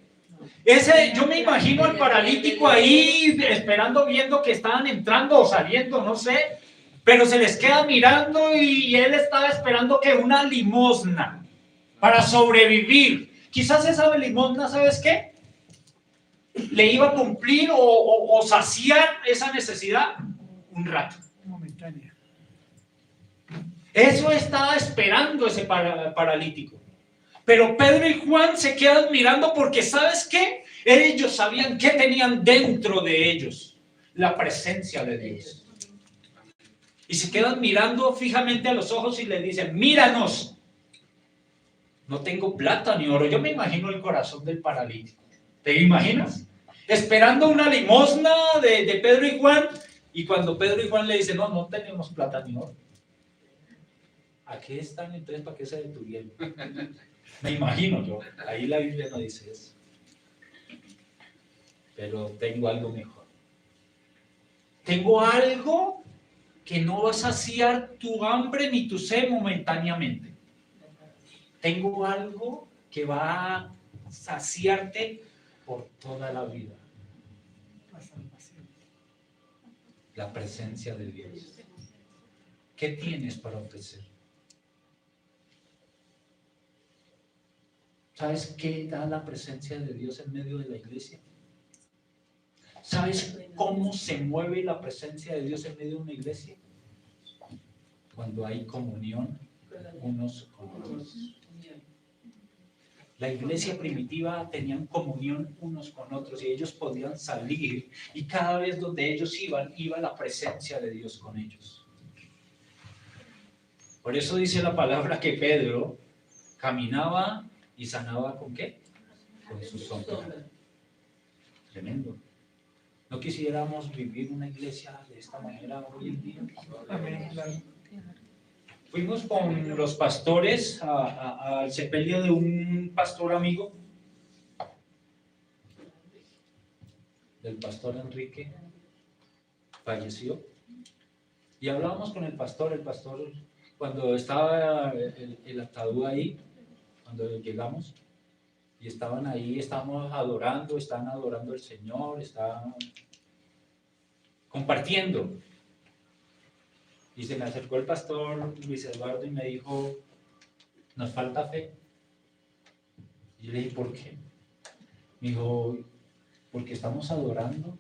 Yo me imagino al paralítico ahí esperando, viendo que estaban entrando o saliendo, no sé, pero se les queda mirando y él estaba esperando que una limosna para sobrevivir. Quizás esa limosna, ¿sabes qué? Le iba a cumplir o saciar esa necesidad un rato. Momentánea. Eso estaba esperando ese paralítico. Pero Pedro y Juan se quedan mirando porque, ¿sabes qué? Ellos sabían qué tenían dentro de ellos: la presencia de Dios. Y se quedan mirando fijamente a los ojos y le dicen, míranos. No tengo plata ni oro. Yo me imagino el corazón del paralítico. ¿Te imaginas? Esperando una limosna de Pedro y Juan. Y cuando Pedro y Juan le dicen, no tenemos plata ni oro. ¿A qué están entonces? ¿Para qué se detuvieron? Me imagino yo. Ahí la Biblia no dice eso. Pero tengo algo mejor. Tengo algo que no va a saciar tu hambre ni tu sed momentáneamente. Tengo algo que va a saciarte por toda la vida. La presencia de Dios. ¿Qué tienes para ofrecer? ¿Sabes qué da la presencia de Dios en medio de la iglesia? ¿Sabes cómo se mueve la presencia de Dios en medio de una iglesia? Cuando hay comunión unos con otros. La iglesia primitiva tenían comunión unos con otros y ellos podían salir, y cada vez donde ellos iba la presencia de Dios con ellos. Por eso dice la palabra que Pedro caminaba y sanaba ¿con qué? Con su sombra. Tremendo. ¿No quisiéramos vivir una iglesia de esta manera hoy en día? Amén, claro. Fuimos con los pastores al sepelio de un pastor amigo, del pastor Enrique, falleció. Y hablábamos con el pastor cuando estaba el ataúd ahí, cuando llegamos, y estaban ahí, estábamos adorando, estaban adorando al Señor, compartiendo. Y se me acercó el pastor Luis Eduardo y me dijo, nos falta fe. Y yo le dije, ¿por qué? Me dijo, porque estamos adorando,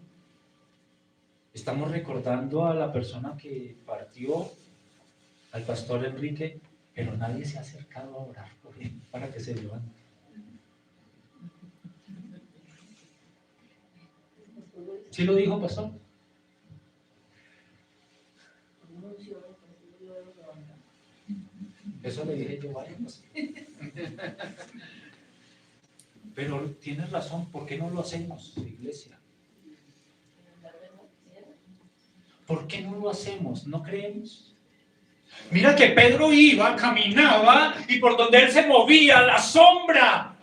estamos recordando a la persona que partió, al pastor Enrique, pero nadie se ha acercado a orar por él para que se levante. ¿Sí lo dijo, pastor? Eso le dije yo, vaya, pues. Pero tienes razón, ¿por qué no lo hacemos, iglesia? ¿Por qué no lo hacemos? ¿No creemos? Mira que Pedro iba, caminaba, y por donde él se movía, la sombra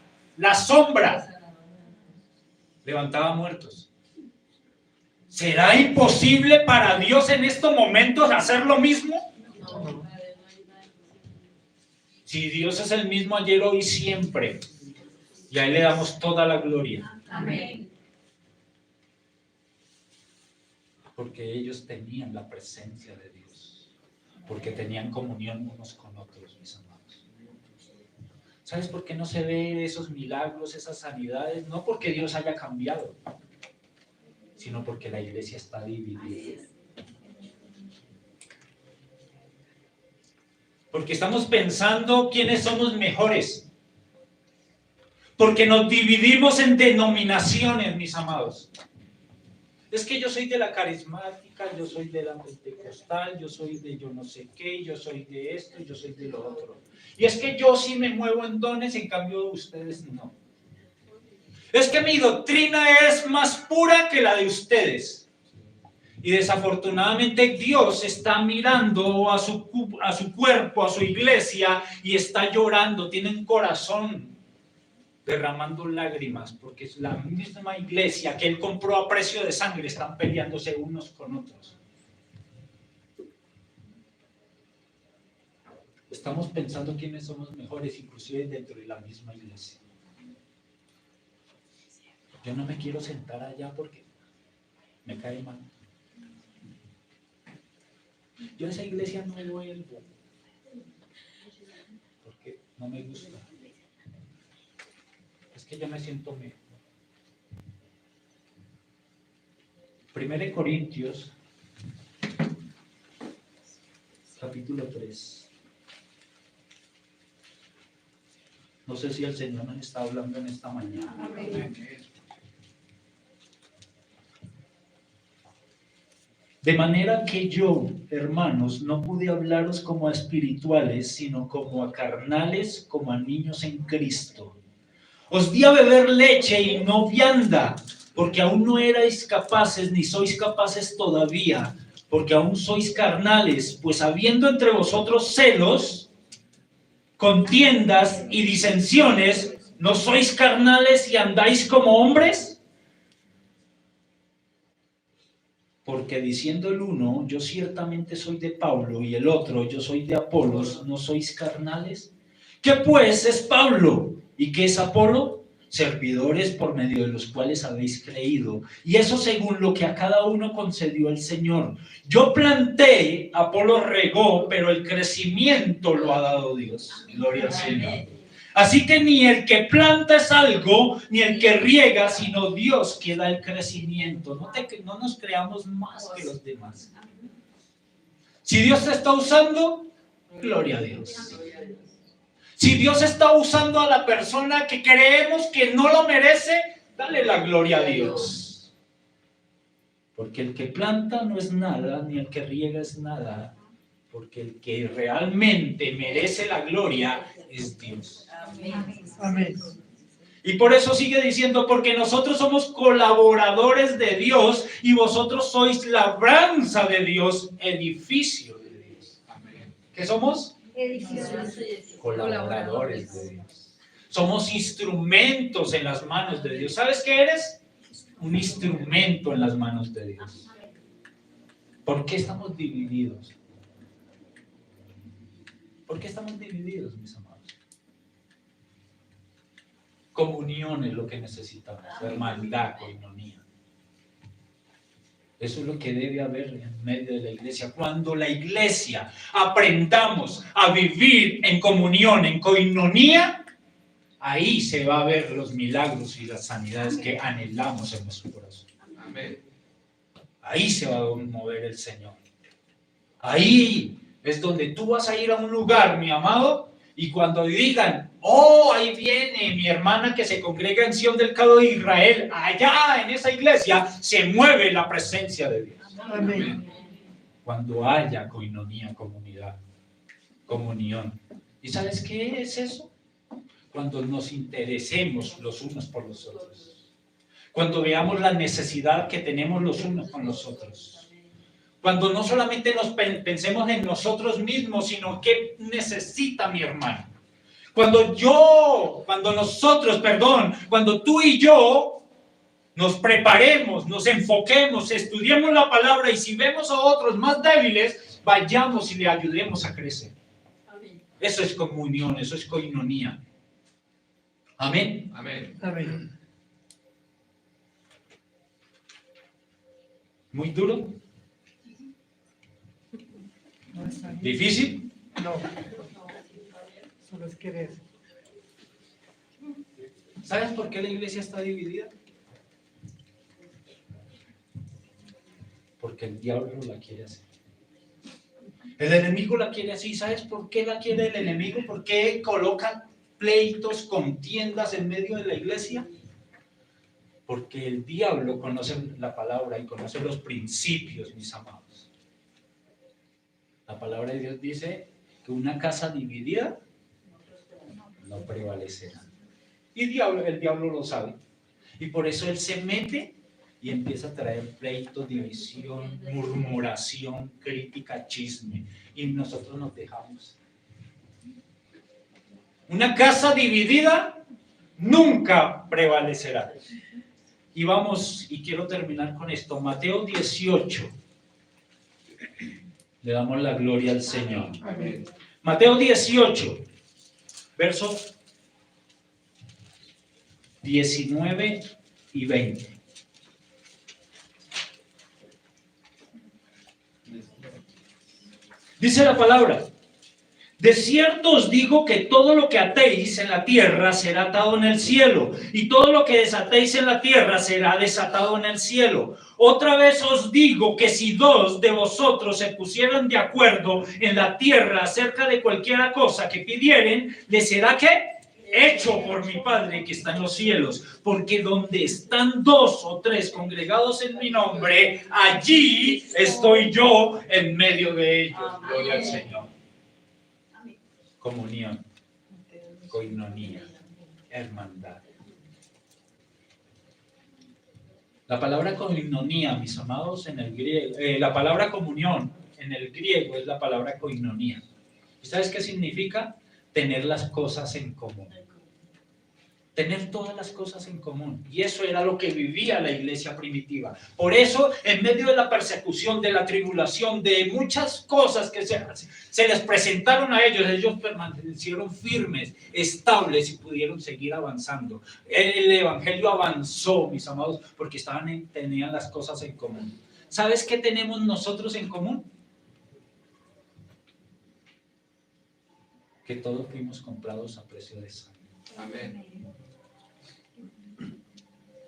levantaba muertos. ¿Será imposible para Dios en estos momentos hacer lo mismo? Si Dios es el mismo ayer, hoy y siempre, y a Él le damos toda la gloria. Amén. Porque ellos tenían la presencia de Dios, porque tenían comunión unos con otros, mis amados. ¿Sabes por qué no se ve esos milagros, esas sanidades? No porque Dios haya cambiado, sino porque la iglesia está dividida. Porque estamos pensando quiénes somos mejores. Porque nos dividimos en denominaciones, mis amados. Es que yo soy de la carismática, yo soy de la pentecostal, yo soy de yo no sé qué, yo soy de esto, yo soy de lo otro. Y es que yo sí me muevo en dones, en cambio ustedes no. Es que mi doctrina es más pura que la de ustedes. Y desafortunadamente Dios está mirando a su cuerpo, a su iglesia, y está llorando, tiene un corazón derramando lágrimas, porque es la misma iglesia que Él compró a precio de sangre, están peleándose unos con otros. Estamos pensando quiénes somos mejores, inclusive dentro de la misma iglesia. Yo no me quiero sentar allá porque me cae mal. Yo a esa iglesia no vuelvo porque no me gusta. Es que yo me siento mejor. 1 Corintios, capítulo 3. No sé si el Señor nos está hablando en esta mañana. Amén. De manera que yo, hermanos, no pude hablaros como a espirituales, sino como a carnales, como a niños en Cristo. Os di a beber leche y no vianda, porque aún no erais capaces, ni sois capaces todavía, porque aún sois carnales, pues habiendo entre vosotros celos, contiendas y disensiones, ¿no sois carnales y andáis como hombres? Porque diciendo el uno, yo ciertamente soy de Pablo, y el otro, yo soy de Apolos, ¿no sois carnales? ¿Qué pues es Pablo? ¿Y qué es Apolo? Servidores por medio de los cuales habéis creído, y eso según lo que a cada uno concedió el Señor. Yo planté, Apolo regó, pero el crecimiento lo ha dado Dios. Gloria al Señor. Así que ni el que planta es algo, ni el que riega, sino Dios que da el crecimiento. No nos creamos más que los demás. Si Dios te está usando, gloria a Dios. Si Dios está usando a la persona que creemos que no lo merece, dale la gloria a Dios. Porque el que planta no es nada, ni el que riega es nada. Porque el que realmente merece la gloria es Dios. Amén. Y por eso sigue diciendo, porque nosotros somos colaboradores de Dios y vosotros sois labranza de Dios, edificio de Dios. Amén. ¿Qué somos? Colaboradores de Dios. Somos instrumentos en las manos de Dios. ¿Sabes qué eres? Un instrumento en las manos de Dios. ¿Por qué estamos divididos? ¿Por qué estamos divididos, mis amados? Comunión es lo que necesitamos, hermandad, coinonía. Eso es lo que debe haber en medio de la iglesia. Cuando la iglesia aprendamos a vivir en comunión, en coinonía, ahí se va a ver los milagros y las sanidades que anhelamos en nuestro corazón. Amén. Ahí se va a mover el Señor. Ahí es donde tú vas a ir a un lugar, mi amado, y cuando digan, oh, ahí viene mi hermana que se congrega en Sion del Cabo de Israel, allá en esa iglesia se mueve la presencia de Dios. Amén. Cuando haya coinonía, comunidad, comunión. ¿Y sabes qué es eso? Cuando nos interesemos los unos por los otros. Cuando veamos la necesidad que tenemos los unos con los otros. Cuando no solamente nos pensemos en nosotros mismos, sino qué necesita mi hermano. Cuando tú y yo nos preparemos, nos enfoquemos, estudiemos la palabra y si vemos a otros más débiles, vayamos y le ayudemos a crecer. Eso es comunión, eso es coinonía. Amén. Amén. Amén. ¿Muy duro? No está bien. ¿Difícil? No. Solo es querer. ¿Sabes por qué la iglesia está dividida? Porque el diablo la quiere así. El enemigo la quiere así. ¿Sabes por qué la quiere el enemigo? ¿Por qué colocan pleitos, contiendas en medio de la iglesia? Porque el diablo conoce la palabra y conoce los principios, mis amados. La palabra de Dios dice que una casa dividida no prevalecerá. Y el diablo lo sabe. Y por eso él se mete y empieza a traer pleito, división, murmuración, crítica, chisme. Y nosotros nos dejamos. Una casa dividida nunca prevalecerá. Y vamos, y quiero terminar con esto. Mateo 18. Le damos la gloria al Señor. Amén. Mateo 18, versos 19 y 20. Dice la palabra: de cierto os digo que todo lo que atéis en la tierra será atado en el cielo, y todo lo que desatéis en la tierra será desatado en el cielo. Otra vez os digo que si dos de vosotros se pusieran de acuerdo en la tierra acerca de cualquiera cosa que pidieren, les será ¿qué? Hecho por mi Padre que está en los cielos. Porque donde están dos o tres congregados en mi nombre, allí estoy yo en medio de ellos. Gloria al Señor. Comunión, coinonía, hermandad. La palabra coinonía, mis amados, en el griego, la palabra comunión en el griego es la palabra koinonia. ¿Y sabes qué significa? Tener las cosas en común. Tener todas las cosas en común. Y eso era lo que vivía la iglesia primitiva. Por eso, en medio de la persecución, de la tribulación, de muchas cosas que se les presentaron a ellos permanecieron firmes, estables y pudieron seguir avanzando. El evangelio avanzó, mis amados, porque tenían las cosas en común. ¿Sabes qué tenemos nosotros en común? Que todos fuimos comprados a precio de sangre. Amén.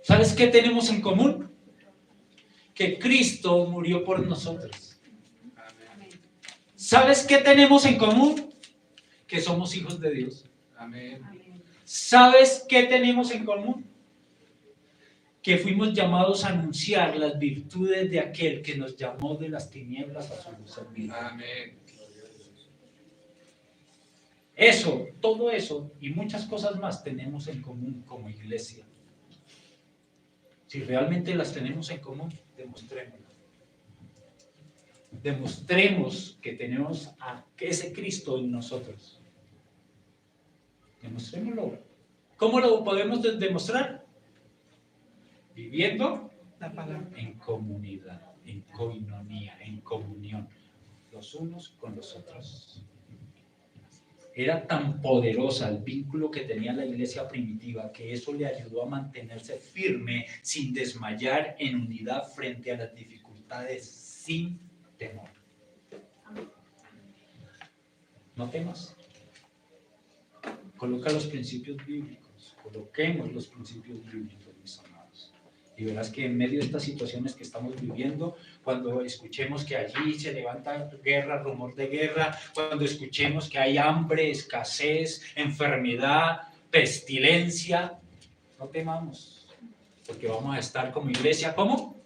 ¿Sabes qué tenemos en común? Que Cristo murió por nosotros. Amén. ¿Sabes qué tenemos en común? Que somos hijos de Dios. Amén. ¿Sabes qué tenemos en común? Que fuimos llamados a anunciar las virtudes de aquel que nos llamó de las tinieblas a su luz admirable. Amén. Eso, todo eso y muchas cosas más tenemos en común como iglesia. Si realmente las tenemos en común, demostrémoslo. Demostremos que tenemos a ese Cristo en nosotros. Demostrémoslo. ¿Cómo lo podemos demostrar? Viviendo La palabra. en comunidad, en coinonía, en comunión, los unos con los otros. Era tan poderosa el vínculo que tenía la iglesia primitiva que eso le ayudó a mantenerse firme sin desmayar en unidad frente a las dificultades. dificultades sin temor. No temas. Coloca los principios bíblicos, coloquemos los principios bíblicos, mis amados. Y verás que en medio de estas situaciones que estamos viviendo, cuando escuchemos que allí se levanta guerra, rumor de guerra, cuando escuchemos que hay hambre, escasez, enfermedad, pestilencia, no temamos, porque vamos a estar como iglesia, ¿cómo?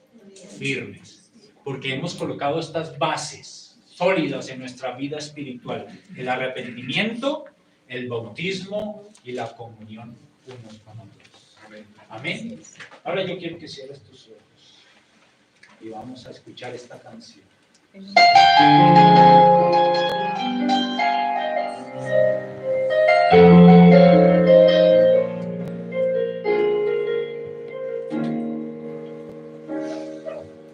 Firmes, porque hemos colocado estas bases sólidas en nuestra vida espiritual, el arrepentimiento, el bautismo y la comunión unos con otros. Amén. Ahora yo quiero que cierres tus ojos y vamos a escuchar esta canción.